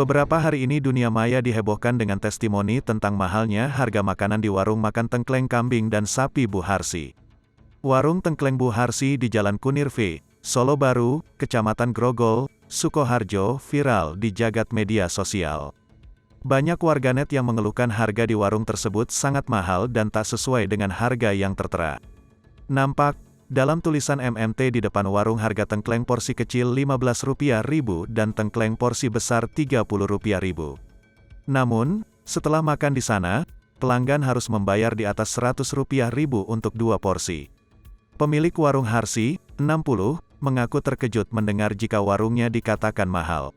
Beberapa hari ini dunia maya dihebohkan dengan testimoni tentang mahalnya harga makanan di warung makan tengkleng kambing dan sapi Bu Harsi. Warung tengkleng Bu Harsi di Jalan Kunir V, Solo Baru, Kecamatan Grogol, Sukoharjo, viral di jagat media sosial. Banyak warganet yang mengeluhkan harga di warung tersebut sangat mahal dan tak sesuai dengan harga yang tertera. Nampak, dalam tulisan MMT di depan warung harga tengkleng porsi kecil Rp15.000 dan tengkleng porsi besar Rp30.000. Namun, setelah makan di sana, pelanggan harus membayar di atas Rp100.000 untuk 2 porsi. Pemilik warung Harsi, 60, mengaku terkejut mendengar jika warungnya dikatakan mahal.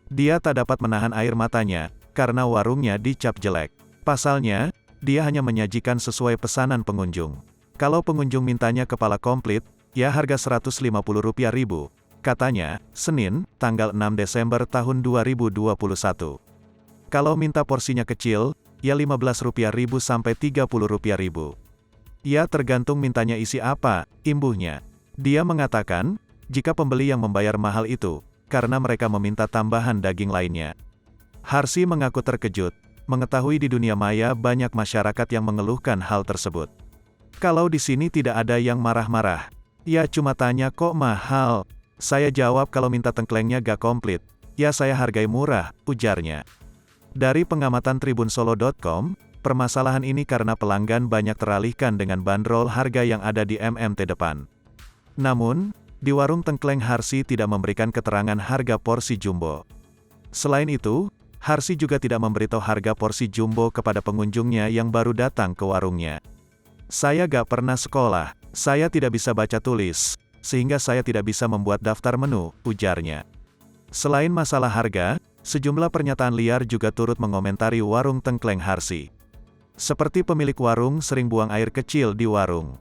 Dia tak dapat menahan air matanya, karena warungnya dicap jelek. Pasalnya, dia hanya menyajikan sesuai pesanan pengunjung. Kalau pengunjung mintanya kepala komplit, ya harga Rp150.000, katanya, Senin, tanggal 6 Desember tahun 2021. Kalau minta porsinya kecil, ya Rp15.000 sampai Rp30.000. Ya tergantung mintanya isi apa, imbuhnya. Dia mengatakan, jika pembeli yang membayar mahal itu, karena mereka meminta tambahan daging lainnya. Harsi mengaku terkejut, mengetahui di dunia maya banyak masyarakat yang mengeluhkan hal tersebut. Kalau di sini tidak ada yang marah-marah. Ya cuma tanya kok mahal. Saya jawab kalau minta tengklengnya gak komplit. Ya saya hargai murah, ujarnya. Dari pengamatan tribunsolo.com, permasalahan ini karena pelanggan banyak teralihkan dengan bandrol harga yang ada di MMT depan. Namun, di warung tengkleng Harsi tidak memberikan keterangan harga porsi jumbo. Selain itu, Harsi juga tidak memberitahu harga porsi jumbo kepada pengunjungnya yang baru datang ke warungnya. Saya gak pernah sekolah, saya tidak bisa baca tulis, sehingga saya tidak bisa membuat daftar menu, ujarnya. Selain masalah harga, sejumlah pernyataan liar juga turut mengomentari warung tengkleng Harsi. Seperti pemilik warung sering buang air kecil di warung.